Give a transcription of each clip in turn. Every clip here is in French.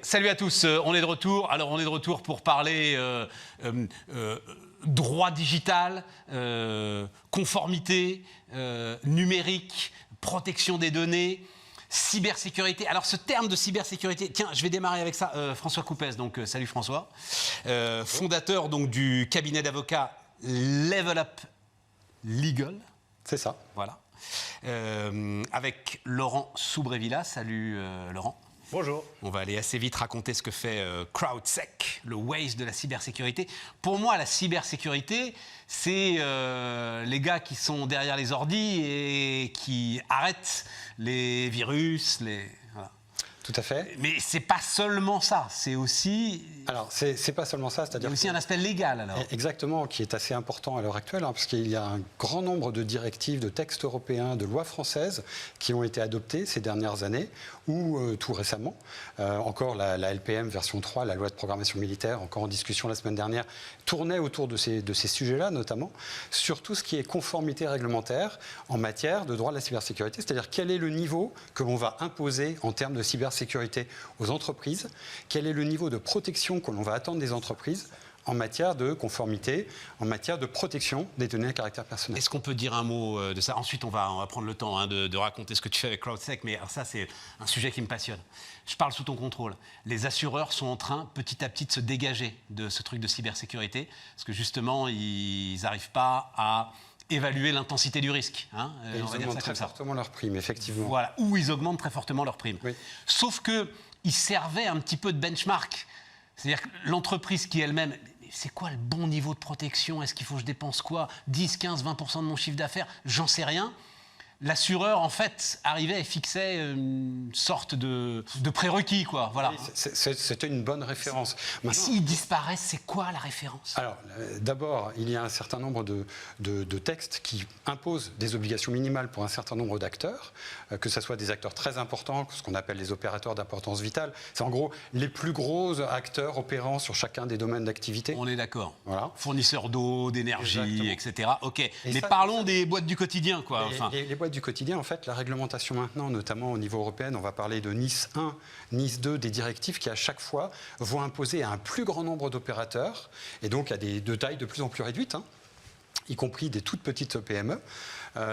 Salut à tous, on est de retour. Alors on est de retour pour parler droit digital, conformité, numérique, protection des données, cybersécurité. Alors ce terme de cybersécurité, tiens, je vais démarrer avec ça. François Coupès, donc salut François, fondateur donc du cabinet d'avocats Level Up Legal. C'est ça. Voilà. Avec Laurent Soubrévilla. Salut Laurent. Bonjour. On va aller assez vite raconter ce que fait CrowdSec, le Waze de la cybersécurité. Pour moi, la cybersécurité, c'est les gars qui sont derrière les ordis et qui arrêtent les virus, voilà. Tout à fait. Mais c'est pas seulement ça, c'est aussi... Alors, c'est pas seulement ça, c'est-à-dire... Il y a aussi un aspect légal, alors. Exactement, qui est assez important à l'heure actuelle, parce qu'il y a un grand nombre de directives, de textes européens, de lois françaises qui ont été adoptées ces dernières années, ou tout récemment. Encore la LPM version 3, la loi de programmation militaire, encore en discussion la semaine dernière, tournait autour de ces sujets-là, notamment, sur tout ce qui est conformité réglementaire en matière de droit de la cybersécurité, c'est-à-dire quel est le niveau que l'on va imposer en termes de cybersécurité aux entreprises, quel est le niveau de protection que l'on va attendre des entreprises en matière de conformité, en matière de protection des données à caractère personnel. Est-ce qu'on peut dire un mot de ça? Ensuite, on va prendre le temps de raconter ce que tu fais avec CrowdSec, mais alors ça, c'est un sujet qui me passionne. Je parle sous ton contrôle. Les assureurs sont en train, petit à petit, de se dégager de ce truc de cybersécurité, parce que justement, ils n'arrivent pas à évaluer l'intensité du risque. Hein, ils augmentent très fortement leurs primes, effectivement. Voilà, ou ils augmentent très fortement leurs primes. Oui. Sauf qu'ils servaient un petit peu de benchmark. C'est-à-dire que l'entreprise qui elle-même... C'est quoi le bon niveau de protection? Est-ce qu'il faut que je dépense quoi? 10, 15, 20% de mon chiffre d'affaires? J'en sais rien. L'assureur, en fait, arrivait et fixait une sorte de prérequis, quoi. Voilà. Oui, c'était une bonne référence. Mais s'ils disparaissent, c'est quoi la référence? Alors, d'abord, il y a un certain nombre de textes qui imposent des obligations minimales pour un certain nombre d'acteurs, que ce soit des acteurs très importants, ce qu'on appelle les opérateurs d'importance vitale. C'est en gros les plus gros acteurs opérant sur chacun des domaines d'activité. On est d'accord. Voilà. Fournisseurs d'eau, d'énergie, etc. OK. Mais ça, parlons des boîtes du quotidien, quoi. Enfin. Les boîtes du quotidien, en fait, la réglementation maintenant, notamment au niveau européen, on va parler de Nice 1, Nice 2, des directives qui, à chaque fois, vont imposer à un plus grand nombre d'opérateurs, et donc à de tailles de plus en plus réduites, y compris des toutes petites PME,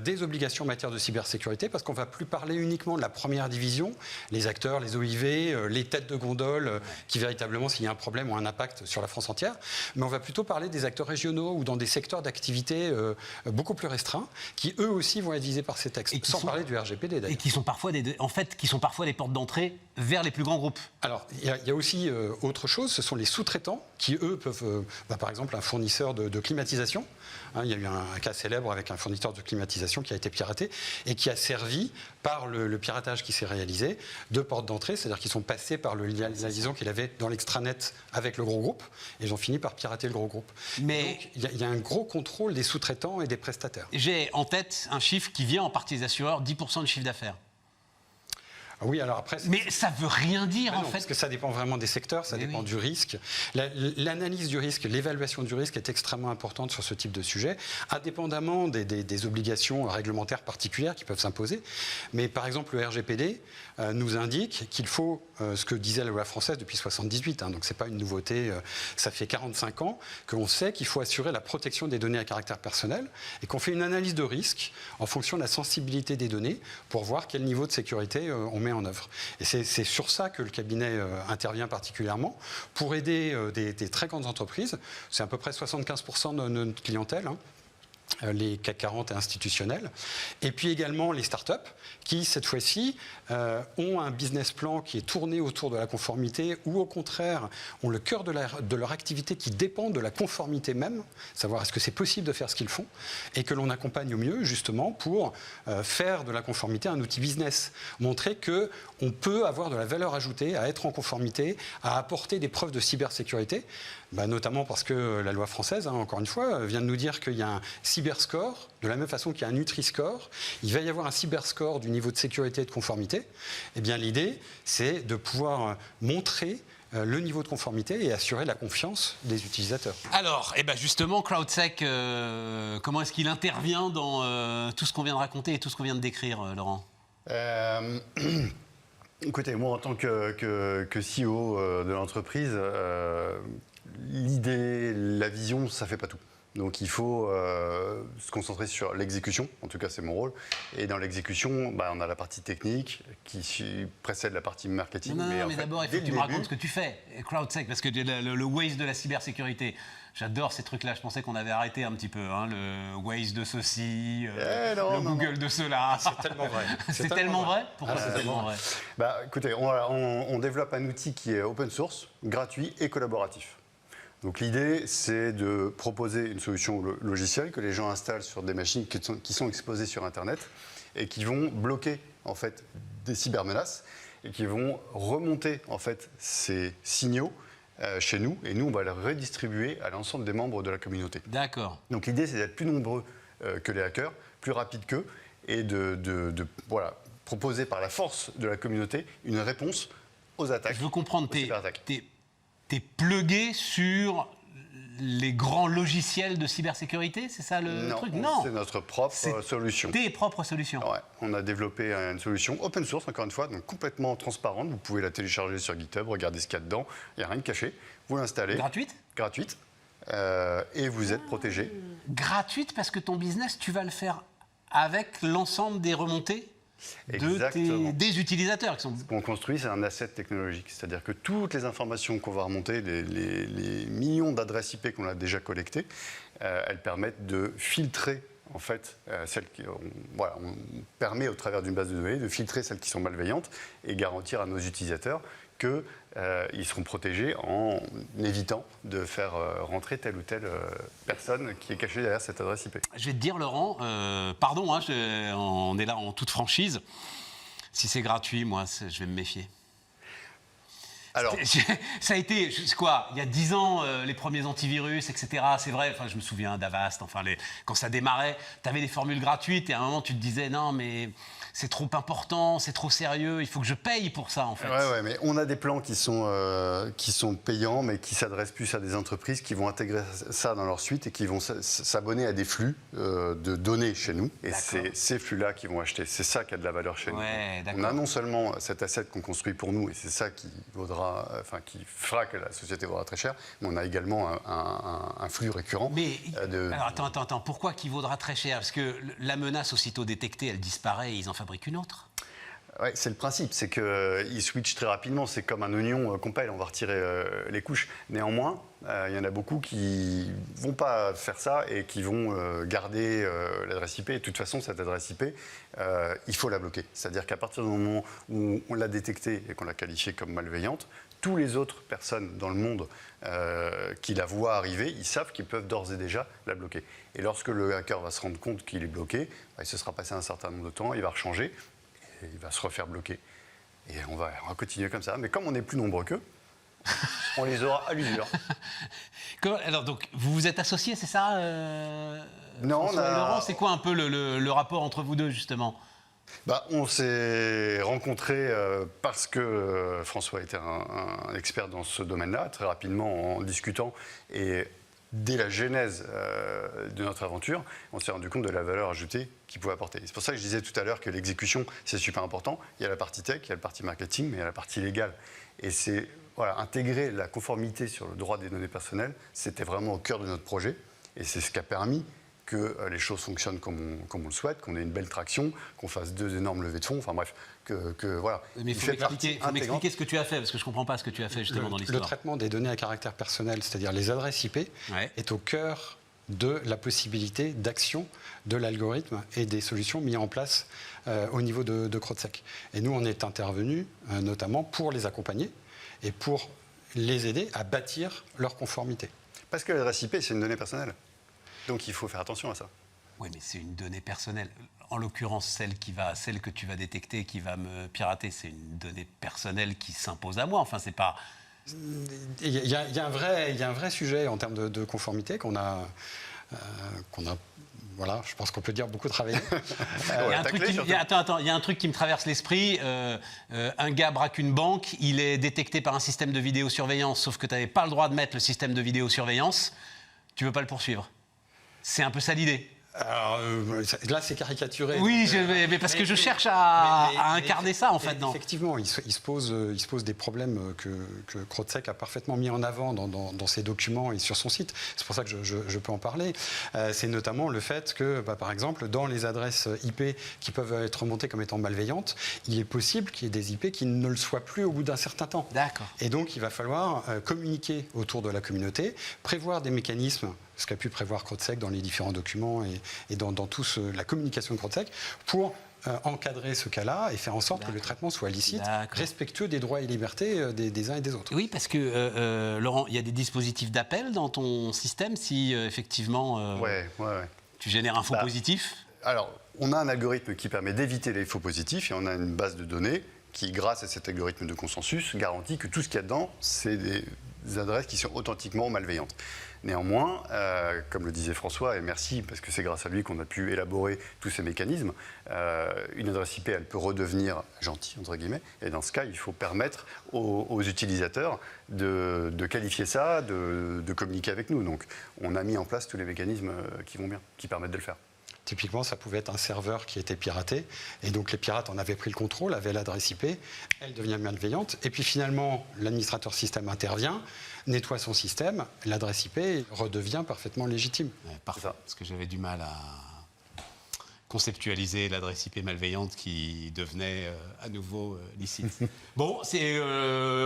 des obligations en matière de cybersécurité, parce qu'on ne va plus parler uniquement de la première division, les acteurs, les OIV, les têtes de gondole, qui véritablement, s'il y a un problème, ont un impact sur la France entière, mais on va plutôt parler des acteurs régionaux ou dans des secteurs d'activité beaucoup plus restreints, qui eux aussi vont être visés par ces textes, sans parler du RGPD d'ailleurs. Et qui sont parfois des portes d'entrée vers les plus grands groupes. Alors, il y a aussi autre chose, ce sont les sous-traitants, qui eux peuvent, par exemple, un fournisseur de climatisation. Il y a eu un cas célèbre avec un fournisseur de climatisation qui a été piraté et qui a servi, par le piratage qui s'est réalisé, de porte d'entrée, c'est-à-dire qu'ils sont passés par la liaison qu'il avait dans l'extranet avec le gros groupe et ils ont fini par pirater le gros groupe. Mais donc, il y a un gros contrôle des sous-traitants et des prestataires. J'ai en tête un chiffre qui vient en partie des assureurs, 10% de chiffre d'affaires. Oui, alors après... Mais ça ne veut rien dire, en fait. Parce que ça dépend vraiment des secteurs, ça dépend du risque. L'analyse du risque, l'évaluation du risque est extrêmement importante sur ce type de sujet, indépendamment des obligations réglementaires particulières qui peuvent s'imposer. Mais par exemple, le RGPD nous indique qu'il faut, ce que disait la loi française depuis 1978, donc ce n'est pas une nouveauté, ça fait 45 ans qu'on sait qu'il faut assurer la protection des données à caractère personnel et qu'on fait une analyse de risque en fonction de la sensibilité des données pour voir quel niveau de sécurité on met en œuvre. Et c'est sur ça que le cabinet intervient particulièrement pour aider des très grandes entreprises. C'est à peu près 75% de notre clientèle. Les CAC 40 et institutionnels, et puis également les startups qui, cette fois-ci, ont un business plan qui est tourné autour de la conformité ou au contraire ont le cœur de leur activité qui dépend de la conformité même, savoir est-ce que c'est possible de faire ce qu'ils font, et que l'on accompagne au mieux justement pour faire de la conformité un outil business, montrer qu'on peut avoir de la valeur ajoutée à être en conformité, à apporter des preuves de cybersécurité, notamment parce que la loi française, encore une fois, vient de nous dire qu'il y a un cyberscore, de la même façon qu'il y a un Nutri-score, il va y avoir un cyberscore du niveau de sécurité et de conformité. Eh bien, l'idée, c'est de pouvoir montrer le niveau de conformité et assurer la confiance des utilisateurs. Alors, justement, CrowdSec, comment est-ce qu'il intervient dans tout ce qu'on vient de raconter et tout ce qu'on vient de décrire, Laurent? Écoutez, moi, en tant que CEO de l'entreprise, l'idée, la vision, ça ne fait pas tout. Donc il faut se concentrer sur l'exécution, en tout cas c'est mon rôle. Et dans l'exécution, on a la partie technique qui précède la partie marketing. Non, mais d'abord il faut que tu me racontes ce que tu fais, CrowdSec, parce que le Waze de la cybersécurité, j'adore ces trucs-là. Je pensais qu'on avait arrêté un petit peu, hein, le Waze de ceci, le Google de cela. C'est tellement vrai. C'est tellement vrai. Pourquoi c'est tellement vrai? Écoutez, on développe un outil qui est open source, gratuit et collaboratif. Donc l'idée, c'est de proposer une solution logicielle que les gens installent sur des machines qui sont exposées sur Internet et qui vont bloquer en fait des cybermenaces et qui vont remonter en fait ces signaux chez nous, et nous on va les redistribuer à l'ensemble des membres de la communauté. D'accord. Donc l'idée, c'est d'être plus nombreux que les hackers, plus rapides qu'eux, et de proposer par la force de la communauté une réponse aux attaques. Je veux comprendre, cyberattaques. T'es plugué sur les grands logiciels de cybersécurité, c'est ça le truc? Non, c'est notre propre solution. Tes propres solutions. Ouais, on a développé une solution open source, encore une fois, donc complètement transparente. Vous pouvez la télécharger sur GitHub, regarder ce qu'il y a dedans, il n'y a rien de caché. Vous l'installez. Gratuite? Gratuite. Et vous êtes protégé. Gratuite parce que ton business, tu vas le faire avec l'ensemble des remontées des utilisateurs qui sont... Ce qu'on construit, c'est un asset technologique. C'est-à-dire que toutes les informations qu'on va remonter, les millions d'adresses IP qu'on a déjà collectées, elles permettent de filtrer en fait celles qui... on permet au travers d'une base de données de filtrer celles qui sont malveillantes et garantir à nos utilisateurs qu'ils seront protégés en évitant de faire rentrer telle ou telle personne qui est cachée derrière cette adresse IP. Je vais te dire, Laurent, pardon, hein, on est là en toute franchise. Si c'est gratuit, moi, je vais me méfier. Alors, ça a été, quoi, il y a 10 ans, les premiers antivirus, etc. C'est vrai, enfin, je me souviens d'Avast, enfin, quand ça démarrait, tu avais des formules gratuites et à un moment, tu te disais, non, mais c'est trop important, c'est trop sérieux, il faut que je paye pour ça, en fait. Ouais, mais on a des plans qui sont payants, mais qui s'adressent plus à des entreprises qui vont intégrer ça dans leur suite et qui vont s'abonner à des flux de données chez nous. Et c'est ces flux-là qui vont acheter. C'est ça qui a de la valeur chez nous. On a non seulement cet asset qu'on construit pour nous, et c'est ça qui fera que la société vaudra très cher, mais on a également un flux récurrent. Mais alors attends, pourquoi qu'il vaudra très cher? Parce que la menace, aussitôt détectée, elle disparaît et ils en fabriquent une autre. Ouais, c'est le principe, c'est qu'ils switchent très rapidement. C'est comme un oignon qu'on pèle, on va retirer les couches. Néanmoins, il y en a beaucoup qui ne vont pas faire ça et qui vont garder l'adresse IP. Et de toute façon, cette adresse IP, il faut la bloquer. C'est-à-dire qu'à partir du moment où on l'a détectée et qu'on l'a qualifiée comme malveillante, tous les autres personnes dans le monde qui la voient arriver, ils savent qu'ils peuvent d'ores et déjà la bloquer. Et lorsque le hacker va se rendre compte qu'il est bloqué, il se sera passé un certain nombre de temps, il va rechanger, et il va se refaire bloquer. Et on va continuer comme ça. Mais comme on est plus nombreux qu'eux, on les aura à l'usure. Alors, donc, vous vous êtes associés, c'est ça Non, François et Laurent, c'est quoi un peu le rapport entre vous deux, justement? On s'est rencontrés parce que François était un expert dans ce domaine-là, très rapidement en discutant. Et dès la genèse de notre aventure, on s'est rendu compte de la valeur ajoutée qu'il pouvait apporter. C'est pour ça que je disais tout à l'heure que l'exécution, c'est super important. Il y a la partie tech, il y a la partie marketing, mais il y a la partie légale. Et c'est intégrer la conformité sur le droit des données personnelles, c'était vraiment au cœur de notre projet. Et c'est ce qui a permis que les choses fonctionnent comme on le souhaite, qu'on ait une belle traction, qu'on fasse 2 énormes levées de fonds, enfin bref, voilà. Mais il faut m'expliquer ce que tu as fait, parce que je ne comprends pas ce que tu as fait justement dans l'histoire. Le traitement des données à caractère personnel, c'est-à-dire les adresses IP, est au cœur de la possibilité d'action de l'algorithme et des solutions mises en place au niveau de CrowdSec. Et nous, on est intervenus notamment pour les accompagner et pour les aider à bâtir leur conformité. Parce que l'adresse IP, c'est une donnée personnelle. Donc il faut faire attention à ça. Oui, mais c'est une donnée personnelle. En l'occurrence, celle que tu vas détecter, qui va me pirater, c'est une donnée personnelle qui s'impose à moi. Enfin, c'est pas... Il y a un vrai sujet en termes de conformité qu'on a voilà, je pense qu'on peut dire beaucoup travaillé. Il y a un truc qui me traverse l'esprit. Un gars braque une banque, il est détecté par un système de vidéosurveillance, sauf que tu n'avais pas le droit de mettre le système de vidéosurveillance. Tu ne veux pas le poursuivre. C'est un peu ça l'idée. Alors, là, c'est caricaturé. Oui, donc, mais parce que je cherche à incarner ça, en fait. Non. Effectivement, il se pose des problèmes que Crotsec a parfaitement mis en avant dans ses documents et sur son site. C'est pour ça que je peux en parler. C'est notamment le fait que, par exemple, dans les adresses IP qui peuvent être remontées comme étant malveillantes, il est possible qu'il y ait des IP qui ne le soient plus au bout d'un certain temps. D'accord. Et donc, il va falloir communiquer autour de la communauté, prévoir des mécanismes, ce qu'a pu prévoir Crotsec dans les différents documents et dans toute la communication de Crotsec, pour encadrer ce cas-là et faire en sorte que le traitement soit licite, respectueux des droits et libertés des uns et des autres. Oui, parce que, Laurent, il y a des dispositifs d'appel dans ton système si, effectivement, tu génères un faux positif. Alors, on a un algorithme qui permet d'éviter les faux positifs et on a une base de données qui, grâce à cet algorithme de consensus, garantit que tout ce qu'il y a dedans, c'est des adresses qui sont authentiquement malveillantes. Néanmoins, comme le disait François, et merci parce que c'est grâce à lui qu'on a pu élaborer tous ces mécanismes, une adresse IP, elle peut redevenir gentille, entre guillemets, et dans ce cas, il faut permettre aux utilisateurs de qualifier ça, de communiquer avec nous. Donc, on a mis en place tous les mécanismes qui vont bien, qui permettent de le faire. Typiquement, ça pouvait être un serveur qui était piraté, et donc les pirates en avaient pris le contrôle, avaient l'adresse IP, elle devient malveillante, et puis finalement, l'administrateur système intervient, nettoie son système, l'adresse IP redevient parfaitement légitime. Parfait, parce que j'avais du mal à conceptualiser l'adresse IP malveillante qui devenait à nouveau licite. Bon, c'est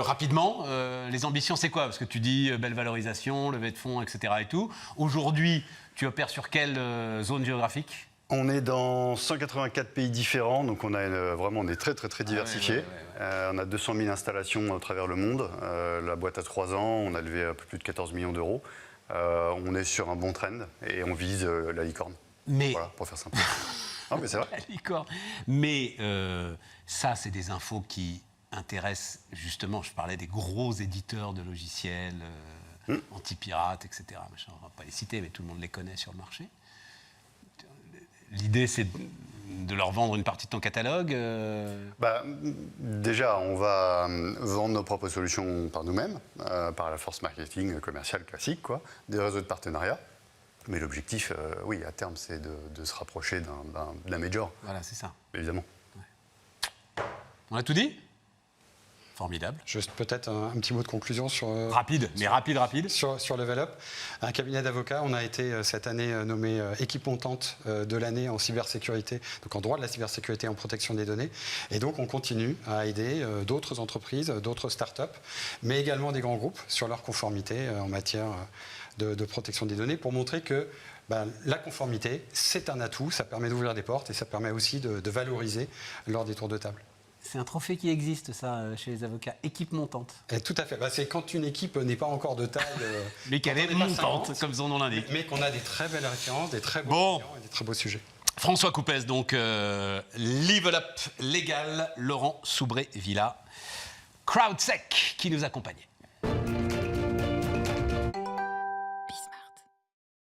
rapidement, les ambitions, c'est quoi? Parce que tu dis belle valorisation, levée de fonds, etc. et tout. Aujourd'hui, tu opères sur quelle zone géographique? On est dans 184 pays différents, donc on est très très diversifié. On a 200 000 installations à travers le monde. La boîte a 3 ans, on a levé un peu plus de 14 millions d'euros. On est sur un bon trend et on vise la licorne. Voilà, pour faire simple. Non, mais c'est vrai. La licorne. Mais ça, c'est des infos qui intéressent justement, je parlais des gros éditeurs de logiciels anti-pirates, etc. On ne va pas les citer, mais tout le monde les connaît sur le marché. L'idée, c'est de leur vendre une partie de ton catalogue Déjà, on va vendre nos propres solutions par nous-mêmes, par la force marketing commerciale classique, des réseaux de partenariat. Mais l'objectif, oui, à terme, c'est de se rapprocher d'un major. Voilà, c'est ça. Évidemment. Ouais. On a tout dit ? Formidable. Juste peut-être un petit mot de conclusion sur... Rapide. Sur Level Up. Un cabinet d'avocats, on a été cette année nommé équipe montante de l'année en cybersécurité, donc en droit de la cybersécurité et en protection des données. Et donc on continue à aider d'autres entreprises, d'autres startups, mais également des grands groupes sur leur conformité en matière de protection des données pour montrer que la conformité, c'est un atout, ça permet d'ouvrir des portes et ça permet aussi de valoriser lors des tours de table. C'est un trophée qui existe, ça, chez les avocats. Équipe montante. Et tout à fait. C'est quand une équipe n'est pas encore de taille... mais qu'elle est montante, comme son nom l'indique. Mais qu'on a des très belles références, des très beaux clients et des très beaux sujets. François Coupès, donc, Level Up Légal, Laurent Soubré-Villa, CrowdSec, qui nous accompagnait.